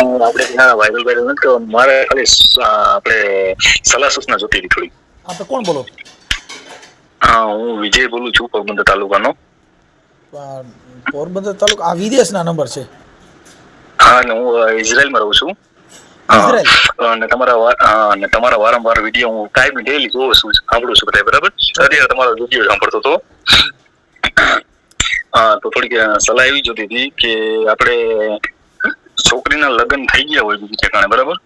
આપણે viral viral નથી તો મારે ખાલી આપણે સલાહ સૂચના જોતી હતી થોડી. આપણે કોણ બોલો? હું વિજય બોલું છું, પોરબંદર તાલુકાનો. પોરબંદર તાલુકા, આ વિદેશના નંબર છે? હા, અને હું ઇઝરાયલમાં રહું છું. અને તમારા વારંવાર વિડીયો હું કાયમી ડેલી જોઉં છું, સાંભળું છું બધા, બરાબર? અત્યારે તમારો વિડીયો સાંભળતો હતો. તો થોડીક સલાહ એવી જોતી હતી કે આપણે છોકરીના લગ્ન થઈ ગયા હોય બીજી ઠેકાણે, બરાબર,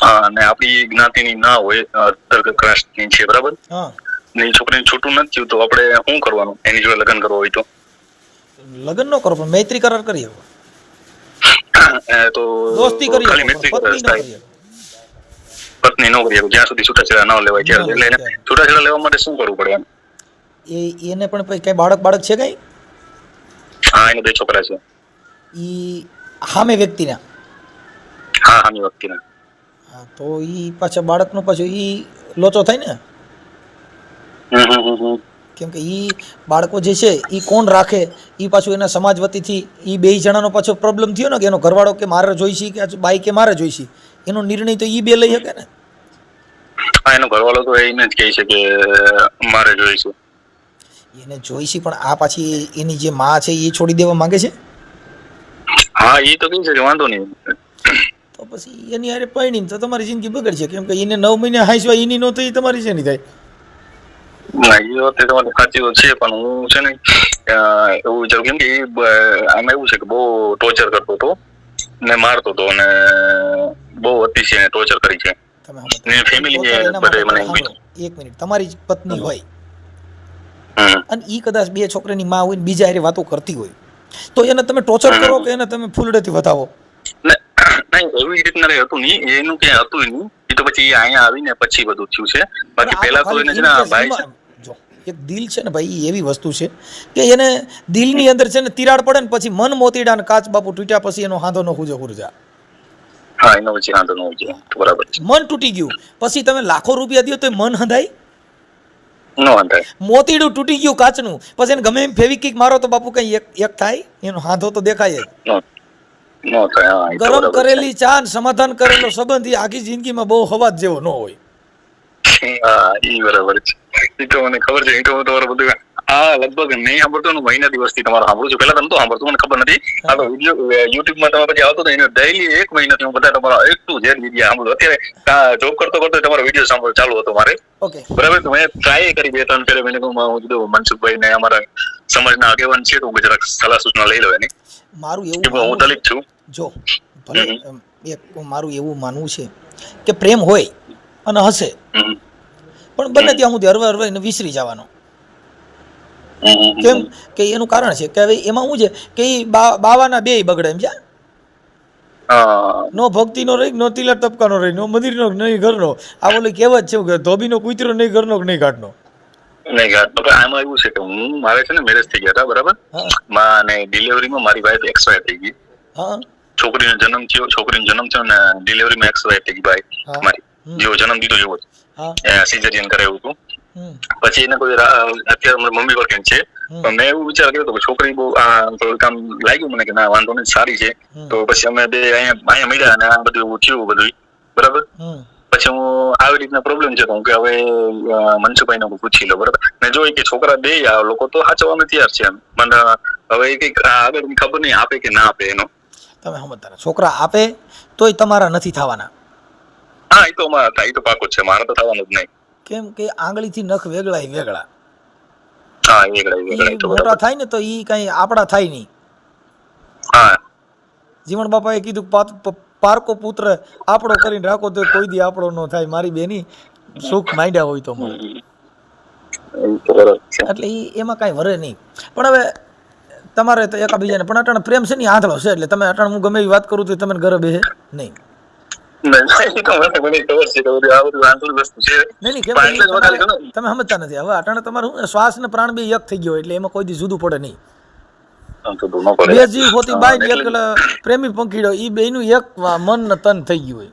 અને આપણી જ્ઞાતિની ના હોય, અધર કાસ્ટની છે, બરાબર, ને છોકરીને છૂટું નથી થયું તો આપણે શું કરવાનું? એની જોડે લગ્ન કરવું હોય તો લગ્ન ન કરો, પણ મૈત્રી કરાર કરીએ તો દોસ્તી કરીએ, ખાલી મૈત્રી થાય. પત્ની નો કરીએ જ્યાં સુધી છૂટાછેડા ન લેવાય ત્યારે. એટલે એને છૂટાછેડા લેવા માટે શું કરવું પડે? એને પણ કઈ બાળક છે કઈ? હા, એને 2 છોકરા છે. ઈ સામે વ્યક્તિના? હા, સામે વ્યક્તિના. હા, તો ઈ પાછા બાળકનો પાછો ઈ લોચો થાય ને. કેમ કે ઈ બાળકો જે છે ઈ કોણ રાખે? ઈ પાછું એના સમાજ વતીથી ઈ 2 જણાનો પાછો પ્રોબ્લેમ થયો ને, કે એનો ઘરવાળો કે મારે જોઈશી કે બાઈ કે મારે જોઈશી, એનો નિર્ણય તો ઈ 2 લઈ શકે ને. હા, એનો ઘરવાળો તો એને જ કહે છે કે મારે જોઈશું. એને જોઈશી, પણ આ પાછી એની જે માં છે એ છોડી દેવા માંગે છે. હા, એ તો કહે છે કે વાંધો નહીં. તો પછી એની હારે પરણીને તો તમારી જિંદગી બગડશે, કેમ કે એને 9 મહિને હાંસવા એની નો તો એ તમારી છે નહીં થાય. ના, એ વાત તમારી સાચી છે, પણ હું છે ને એવું વિચારું, કેમ કે આમાં એવું છે કે બહુ ટોર્ચર કરતો હતો ને મારતો હતો, અને બહુ અતિશય એને ટોર્ચર કરી છે. એક મિનિટ, તમારી પત્ની હોય અને ઈ કદાચ 2 છોકરાની માં હોય ને બીજા હારે વાતો કરતી હોય, તો એને તમે ટોર્ચર કરો કે એને તમે ફૂલડેથી વધાવો? નહીં, એવી રીતના કઈ હતું નહીં, એનું કઈ હતું નહીં. એ તો પછી અહીંયા આવીને પછી બધું થયું છે. બાકી પહેલા તો એને છે ને ભાઈ, જો એક દિલ છે ને ભાઈ, એવી વસ્તુ છે કે એને દિલની અંદર છે ને તિરાડ પડે ને પછી મન મોતીડા ને કાચ બાપુ તૂટ્યા પછી એનો હાંધો ન ખૂજે ઉર્જા. હા, એનો પછી હાંધો ન ખૂજે, બરાબર છે. મન તૂટી ગયું પછી તમે લાખો રૂપિયા દો તો મન હંધાય ન હંધાય. મોતીડું તૂટી ગયું કાચનું, પછી એને ગમે એમ ફેવિકિક મારો તો બાપુ કઈ એક થાય, એનો હાંધો તો દેખાય જ. ગરમ કરેલી ચા ને સમાધાન કરેલો સંબંધ એ આખી જિંદગીમાં બહુ હવાજ જેવો ન હોય. હા, એ બરાબર છે. એ તો મને ખબર છે. એ તો તમારું બધું લગભગ નહીં સાંભળતો, મહિના દિવસથી તમારું સાંભળું છું. પેલા તમે તો સાંભળતું, મને ખબર નથી. આ તો વિડીયો યુટ્યુબમાં તમે પછી આવતો હતો, એને ડેઈલી 1 મહિનાથી હું બધા તમારા એકટું જે વિડીયો સાંભળું. અત્યારે જોબ કરતો તમારો વિડીયો સાંભળ ચાલુ હતો મારે, બરાબર. તો મેં ટ્રાય કરી 2-3 ફેરે. મેં કીધું મનસુખભાઈ ને અમારા સમાજના આગેવાન છે તો હું જરાક સલાહ સૂચના લઈ લો એની. મારું એવું, હું દલિત છું. જો ભલે મારું એવું માનવું છે કે પ્રેમ હોય અને હશે, પણ બને ત્યાં સુધી હરવા એને વિસરી જવાનો. કેમ કે એનું કારણ છે કે હવે એમાં શું છે કે એ બાવાના 2 બગડે એમ છે. નો ભક્તિનો રહી, નો તિલા તપકાનો રહી, નો મંદિરનો નહીં ઘરનો. આ બોલે કહેવત છે કે ધોબીનો કૂતરો નહીં ઘરનો નહીં ઘાટનો. આમાં એવું છે કે મારે છે ને મેરેજ થઈ ગયા હતા, બરાબર, અને ડિલિવરીમાં મારી વાઈફ એક્સપાયર થઈ ગઈ. છોકરીનો જન્મ થયો ને ડિલિવરીમાં એક્સપાયર થઈ ગઈ ભાઈ મારી. જેવો જન્મ દીધો એવો સિઝેરિયન કરાવ્યું હતું. પછી એને કોઈ અત્યારે મમ્મી વર્કિંગ છે, પણ મેં એવું વિચાર કર્યો કે છોકરી બહુ થોડું કામ લાગ્યું મને કે ના વાંધો નહીં, સારી છે. તો પછી અમે 2 અહીંયા મળ્યા અને આ બધું થયું બધું, બરાબર. પછી હું આવી રીતના પ્રોબ્લેમ છે તો કે હવે મનસુખભાઈ ને પૂછી લો, બરાબર. ને જો કે છોકરા 2 લોકો તો સાચવવામાં તૈયાર છે, મને હવે કઈક આગળ ખબર નહીં આપે કે ના આપે એનો. તમે સમજતા, છોકરા આપે તોય તમારા નથી થવાના. હા, એ તો અમારા થાય, એ તો પાકું છે, મારા તો થવાનું જ નહીં. કેમ કે આંગળીથી નખ વેગળા. હા, વેગળા મોટા થાય ને તો ઈ કઈ આપડા થાય નહીં. હા, જીવણ બાપાએ કીધું પારકો પુત્ર આપણો કરીને રાખો તો કોઈ દી આપણો ન થાય. મારી બેની સુખ માંડ્યા હોય તો મળે, એટલે એમાં કાંઈ વરે નહીં. પણ હવે તમારે તો એકાબીજાને પણ અટાણે પ્રેમ છે ને આંધળો છે, એટલે તમે અટાણે હું ગમે એવી વાત કરું તો તમે ઘરે બેસે નહીં. તમે સમજતા નથી. હવે અટાણે તમારું શ્વાસ ને પ્રાણ 2 એક થઈ ગયો, એટલે એમાં કોઈ દી જુદું પડે નહીં. 2 જીવ હોતી બાઈ એક પ્રેમી પંખીડો, એ 2નું એક મન ને તન થઈ ગયું હોય,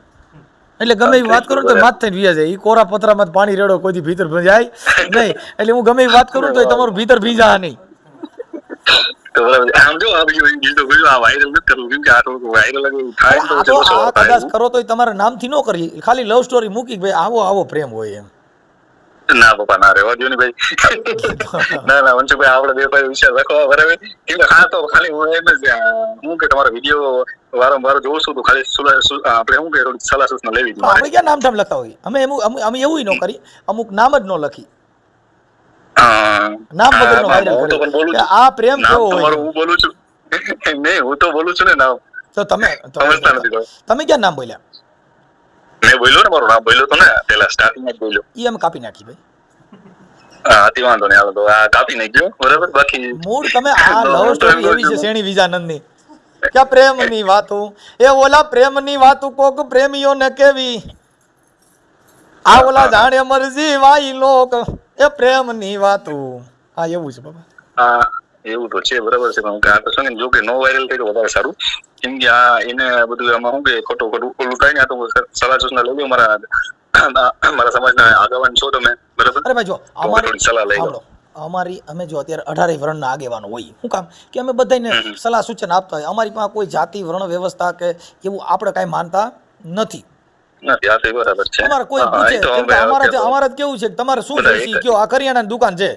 એટલે ગમે એવી વાત કરું તો માથ થઈને વ્યા જાય. એ કોરા પતરામાં પાણી રેડો કોઈ દી ભીતર જાય નહીં, એટલે હું ગમે એવી વાત કરું તો તમારું ભીતર ભીંજા નહીં. તો બરાબર આમ જો આ બીજું આ વાયરલ નથી કરવું કેમ કે આ તો વાયરલ થાય તો આ તો આ કદાચ કરો તો તમારા નામથી ન કરી, ખાલી લવ સ્ટોરી મૂકી ભાઈ આવો આવો પ્રેમ હોય એમ. ના પપ્પા ના રહેવા દો ને ભાઈ. ના વંશુભાઈ આપણે બે ભાઈ વિચાર રાખો બરાબર. એટલે હા તો ખાલી હું એમ જ હું કે તમારો વિડીયો વારંવાર જોઉં છું તો ખાલી આપણે શું કે થોડી સલાહ સૂચના લેવી જ. આપણે ક્યાં નામ ઠામ લખતા હોય, અમે એવું ન કરી, અમુક નામ જ ન લખી, નામ વગરનો વાયરલ કરે. આ પ્રેમ કેવો હોય હું બોલું છું નહીં, હું તો બોલું છું ને નામ. તો તમે ક્યાં નામ બોલ્યા? મેં બોલ્યો ને મારું નામ બોલ્યો તો ને પેલા સ્ટાર્ટિંગ માં બોલ્યો. ઈ અમે કાપી નાખી ભાઈ. હા તે વાંધો નહીં, હાલો તો આ કાપી નાખજો બરાબર. બાકી મૂળ તમે આ લવ સ્ટોરી એવી છે શેણી વિજાનંદની કે પ્રેમની વાતો, એ ઓલા પ્રેમની વાતો કોક પ્રેમીઓને કેવી, આ ઓલા જાણે મરજી વાઈ લોક, એ પ્રેમની વાતો. હા એવું છે બાબા. હા એવું તો છે બરાબર છે, પણ આ તો શું જો કે નો વાયરલ થઈ તો વધારે સારું. કેમ કે આ એને બધું આમાં શું કે ખોટું ઓલું થાય ને, તો સલાહ સૂચના લઈ લો મારા સમાજના આગેવાન છો તમે બરાબર. અરે ભાઈ જો અમારી સલાહ લઈ લો. અમે જો અત્યારે 18 વર્ણના આગેવાનો હોય, શું કામ કે અમે બધાને સલાહ સૂચન આપતા હોય. અમારી પાસે કોઈ જાતિ વર્ણ વ્યવસ્થા કે એવું આપણે કાંઈ માનતા નથી. બરાબર છે. અમારે કોઈ અમારે કેવું છે તમારે શું છે કયો, આ કરિયાણાની દુકાન છે.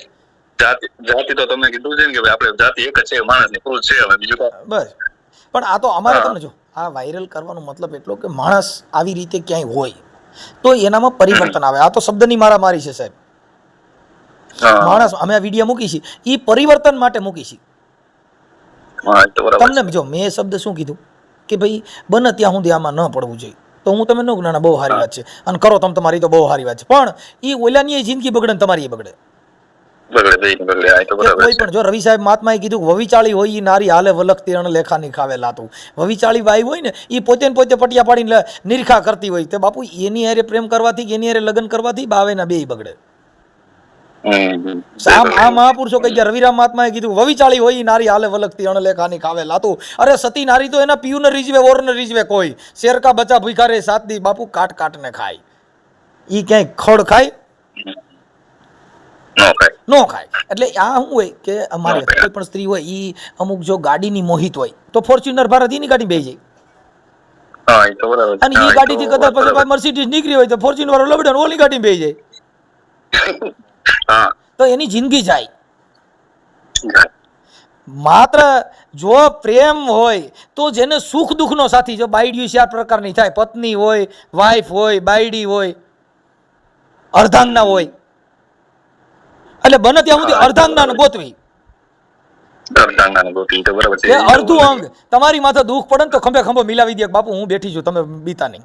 જાતિ તો તમે કીધું છે ને કે આપણે જાતિ એક જ છે, માણસની પુરુષ છે, હવે બીજું બસ. પણ આ તો અમારે તમને જો આ વાયરલ કરવાનો મતલબ એટલો કે માણસ આવી રીતે ક્યાંય હોય તો એનામાં પરિવર્તન આવે. આ તો શબ્દની મારામારી છે સાહેબ. માણસ અમે આ વિડીયો મૂકી છે એ પરિવર્તન માટે મૂકી છે. તમને જો મેં શબ્દ શું કીધું કે ભાઈ બને ત્યાં સુધી આમાં ન પડવું જોઈએ, તો હું તમે ન ના બહુ સારી વાત છે અને કરો તમે તમારી તો બહુ સારી વાત છે, પણ એ ઓલાની જિંદગી બગડે ને તમારી બગડે. કોઈ પણ જો રવિ સાહેબ મહાત્માએ કીધું વવિચાળી હોય ઈ નારી હાલે વલખતી અણ લેખાની ખાવે લાતું. વવિચાળી બાઈ હોય ને એ પોતે પટિયા પાડીને નિરખા કરતી હોય, તે બાપુ એની હારે પ્રેમ કરવાથી એની હારે લગ્ન કરવાથી બાવેના બેય બગડે. આ મહાપુરુષો કઈ ગયા. રવિરામ મહાત્માએ કીધું વવિચાળી હોય ઈ નારી હાલે વલખતી અણ લેખાની ખાવે લાતું. અરે સતી નારી તો એના પીયુને રીઝવે ઓરને રીઝવે કોઈ, શેરકા બચા ભૂખા રે સાત દી બાપુ કાટ કાટને ખાય. ઈ ક્યાંય ખડ ખાય નો ખાય. એટલે આ શું હોય કે અમારી કોઈ પણ સ્ત્રી હોય ઈ અમુક જો ગાડીની મોહિત હોય તો ફોર્ચ્યુનર ભારત એની ગાડી બેસી જાય, અને ઈ ગાડીથી કદાચ પછી મર્સિડીઝ નીકળી હોય તો ફોર્ચ્યુનર વાળો લબડે ઓલી ગાડી બેસી જાય, તો એની જિંદગી જાય. માત્ર જો પ્રેમ હોય તો જેને સુખ દુઃખનો સાથી, જો બાયડીયું 4 પ્રકારની થાય, પત્ની હોય, વાઈફ હોય, બાયડી હોય, અર્ધાંગના હોય, એટલે બને ત્યાં સુધી અર્ધાંગના ગોતવી. અડધું અંગ તમારી માથે દુઃખ પડે ને તો ખંભે ખંભો મિલાવી દે, બાપુ હું બેઠી છું તમે બીતા નહીં.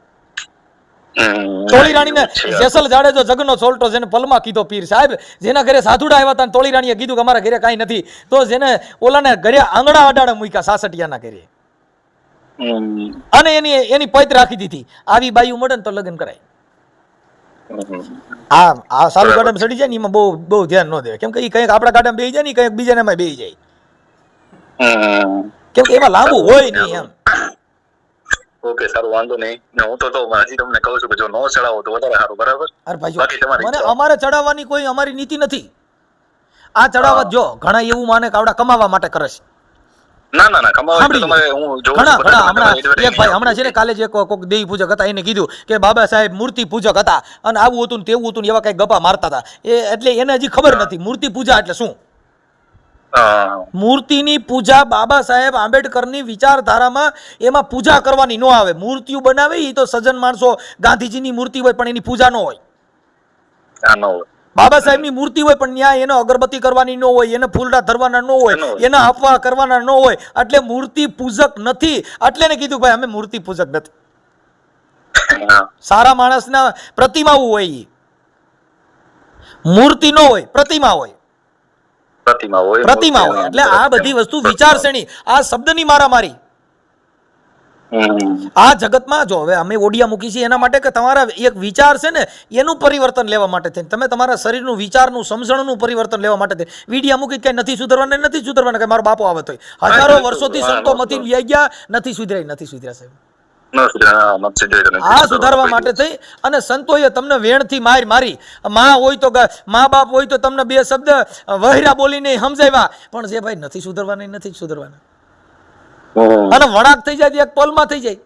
તોળી રાણીને જેસલ જાડેજો જગનો સોલ્ટો જેને પલમાં કીધો પીર સાહેબ, જેના ઘરે સાધુડા આવ્યા હતા તોળી રાણીએ કીધું કે અમારા ઘરે કાંઈ નથી, તો જેને ઓલાને ઘરે આંગણા અડાડે મૂક્યા સાસટિયાના ઘરે, અને એની પૈત રાખી દીધી. આવી બાયું મળે ને તો લગ્ન કરાય. આ સારું ગાડામાં ચડી જાય ને એમાં બહુ ધ્યાન ન દેવાય, કેમ કે એ કંઈક આપણા ગાડામાં બેસી જાય ને કંઈક બીજાને એમાં બેસી જાય, કેમ કે એમાં લાંબુ હોય નહીં એમ. ઓકે સારું વાંધો નહીં. હું તો હજી તમને કહું છું કે જો નો ચડાવો તો વધારે સારું બરાબર. અરે ભાઈ મને અમારે ચડાવવાની કોઈ અમારી નીતિ નથી. આ ચડાવવા જો ઘણા એવું માને કે આવડા કમાવા માટે કરે છે. ના કમાવા તમારે હું જોઉં છું હમણાં છે ને કાલે જે કોક દેવી પૂજક હતા એને કીધું કે બાબા સાહેબ મૂર્તિ પૂજક હતા અને આવું હતું ને તેવું હતું ને એવા કઈ ગપ્પા મારતા હતા. એટલે એને હજી ખબર નથી મૂર્તિ પૂજા એટલે શું. મૂર્તિની પૂજા બાબા સાહેબ આંબેડકરની વિચારધારામાં એમાં પૂજા કરવાની ન આવે. મૂર્તિઓ બનાવે એ તો સજ્જન માણસો, ગાંધીજીની મૂર્તિ હોય પણ એની પૂજા ન હોય. બાબા સાહેબની મૂર્તિ હોય પણ ત્યાં એને અગરબત્તી કરવાની ન હોય, એને ફૂલડા ધરવાના ન હોય, એના હપવા કરવાના ન હોય, એટલે મૂર્તિ પૂજક નથી. એટલે ને કીધું ભાઈ અમે મૂર્તિ પૂજક નથી. સારા માણસના પ્રતિમાઓ હોય, મૂર્તિ ન હોય, પ્રતિમા હોય. એટલે આ બધી વસ્તુ વિચારસરણી, આ શબ્દની મારામારી આ જગતમાં. જો હવે અમે ઓડિયા મૂકી છીએ એના માટે કે તમારા એક વિચાર છે ને એનું પરિવર્તન લેવા માટે થઈને, તમે તમારા શરીરનું વિચારનું સમજણનું પરિવર્તન લેવા માટે થઈને વિડીયા મૂકી કઈ નથી સુધરવાના કે મારો બાપો આવે તો હજારો વર્ષોથી સંતો મથી વ્યાઈ ગયા, નથી સુધર્યા સાહેબ. આ સુધારવા માટે થઈ અને સંતોએ તમને વેણથી મારી માં હોય તો મા બાપ હોય તો તમને બે શબ્દ વહેરા બોલીને સમજાવ્યા, પણ જે ભાઈ નથી સુધરવાના નથી સુધરવાના, અને વળાક થઈ જાય એક પલમાં થઈ જાય.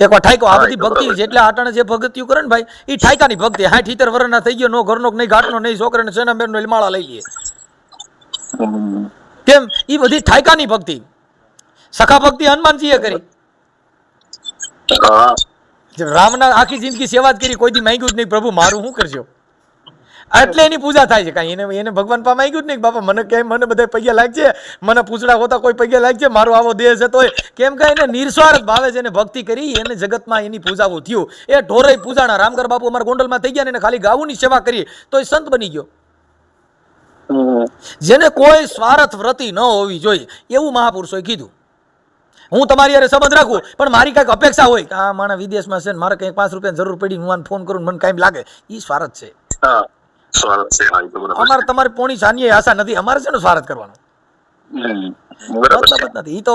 એક વાર ઠાઈકો આ બધી ભક્તિ જેટલા આટાણે જે ભક્તિઓ કરે ને ભાઈ એ ઠાઈકાની ભક્તિ. 60-70 વર્ષના થઈ ગયો, નો ઘરનો નહીં ઘાટનો નહીં છોકરાને સેના બેનનો માળા લઈ લઈએ. કેમ? એ બધી ઠાઈકાની ભક્તિ. સખા ભક્તિ હનુમાનજીએ કરી, રામના આખી જિંદગી સેવા જ કરી, કોઈ દી માંગ્યું જ નહીં પ્રભુ મારું શું કરજો, એટલે એની પૂજા થાય છે. કાંઈ એને ભગવાન પા માંગ્યું જ નહીં બાપા મને કેમ મને બધા પૈયા લાગશે, મને પૂછડા હોતા કોઈ પૈયા લાગશે, મારો આવો દેહ છે તોય કેમ કે એને નિર્સ્વાર્થ ભાવે છે, એને ભક્તિ કરી, એને જગતમાં એની પૂજાવું થયું. એ ઢોરે પૂજાણા રામગર બાપુ અમારા ગોંડલમાં થઈ ગયા ને એને ખાલી ગાવુંની સેવા કરી તો એ સંત બની ગયો. જેને કોઈ સ્વાર્થ વ્રતિ ન હોવી જોઈએ એવું મહાપુરુષોએ કીધું. હું તમારી યારે સંબંધ રાખું પણ મારી કઈક અપેક્ષા હોય કે આ માણસ વિદેશમાં છે ને મારે કંઈક 5 રૂપિયાની જરૂર પડી હું ફોન કરું મને કાંઈ લાગે, એ સ્વાર્થ છે. અમારે તમારી પોણી જાણીએ આશા નથી, અમારે છે ને સ્વાર્થ કરવાનો મતલબ જ નથી. એ તો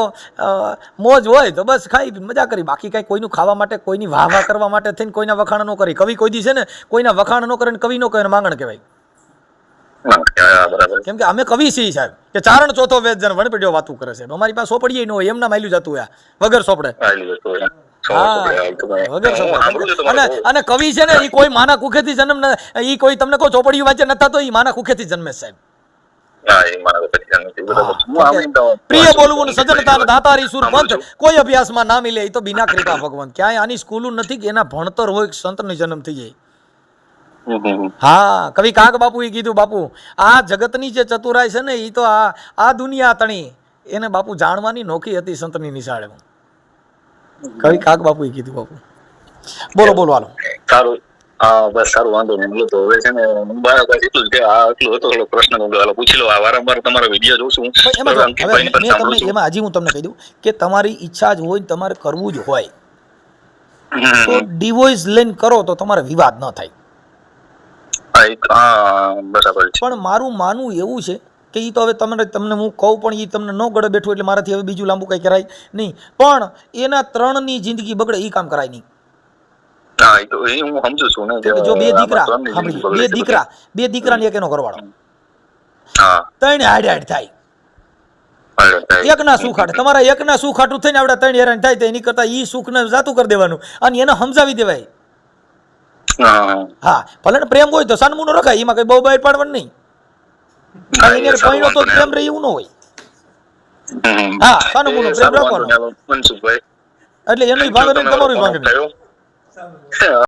મોજ હોય તો બસ ખાઈ મજા કરી, બાકી કઈ કોઈનું ખાવા માટે કોઈની વાહ કરવા માટે થઈને કોઈના વખાણ ન કરી. કવિ કોઈ દી છે ને કોઈના વખાણ ન કરે ને કવિ ન કહે માંગણ કહેવાય. કેમ કે અમે કવિ છીએ સાહેબ કે ચારણ ચોથો વેદ જણ વણપીડ્યો વાતું કરે છે, અમારી પાસે સોપડીએ ન હોય, એમના માયલું જતું હોય વગર સોપડે. અને કવિ છે ને એ કોઈ માના કુખેથી જન્મ એ કોઈ તમને કોઈ ચોપડીઓ વાંચે નતા તો એ માના કુખેથી જન્મે સાહેબ. પ્રિય બોલવું ને સજનતા દાતારી સુર પંથ કોઈ અભ્યાસમાં ના મિલે, એ તો બિના કૃપા ભગવાન. ક્યાંય આની સ્કૂલ નથી કે એના ભણતર હોય સંતનો જન્મ થઈ જાય. હા, કવિ કાગ બાપુ એ કીધું બાપુ આ જગતની જે ચતુરાઈ છે ને એ તો આ દુનિયા તણી એને બાપુ જાણવાની નોખી હતી સંતની નિશાળે. કવિ કાગ બાપુ એ કીધું બાપુ. બોલો હાલો. સારું, હા બસ સારું, વાંધો નહીં. તો હવે છે ને બસ એટલું જ કે આ એટલું હતો થોડો પ્રશ્ન પૂછી લો. વારંવાર તમારો વિડીયો જોઉં છું. એમાં હજી હું તમને કહી દઉં કે તમારી ઈચ્છા જ હોય તમારે કરવું જ હોય તો ડિવોર્સ લઈને કરો તો તમારે વિવાદ ન થાય. પણ મારું માનવું એવું છે કે ઈ તો હવે તમને હું કહું પણ એ તમને ન ગળે બેઠું એટલે મારાથી હવે બીજું લાંબુ કઈ કરાય નહીં, પણ એના 3ની જિંદગી બગડે એ કામ કરાય નહીં. જો બે દીકરા ને એક એનો ઘરવાળો 3 હાડ થાય, એકના સુખ હાટે તમારા એકના સુખ હાટું થઈને આવડા 3 હેરાન થાય તો એની કરતા ઈ સુખ ને જાતું કરી દેવાનું અને એને સમજાવી દેવાય. હા, ભલે પ્રેમ હોય તો સાનમુનો રખાય, એમાં કઈ બહુ બહાર પાડવાનું નહીં. તો પ્રેમ રહે એવું ન હોય. હા, સાનમુનો પ્રેમ રાખવાનો એટલે એનો ભાગ તમારો ભાગ નહીં.